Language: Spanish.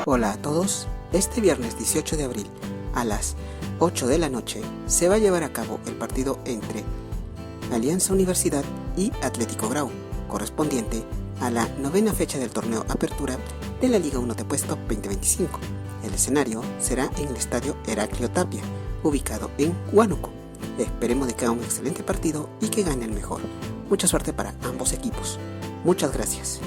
Hola a todos, este viernes 18 de abril a las 8 de la noche se va a llevar a cabo el partido entre Alianza Universidad y Atlético Grau, correspondiente a la 9ª fecha del torneo Apertura de la Liga 1 de Puesto 2025. El escenario será en el estadio Heraclio Tapia, ubicado en Huánuco. Esperemos de que haga un excelente partido y que gane el mejor. Mucha suerte para ambos equipos. Muchas gracias.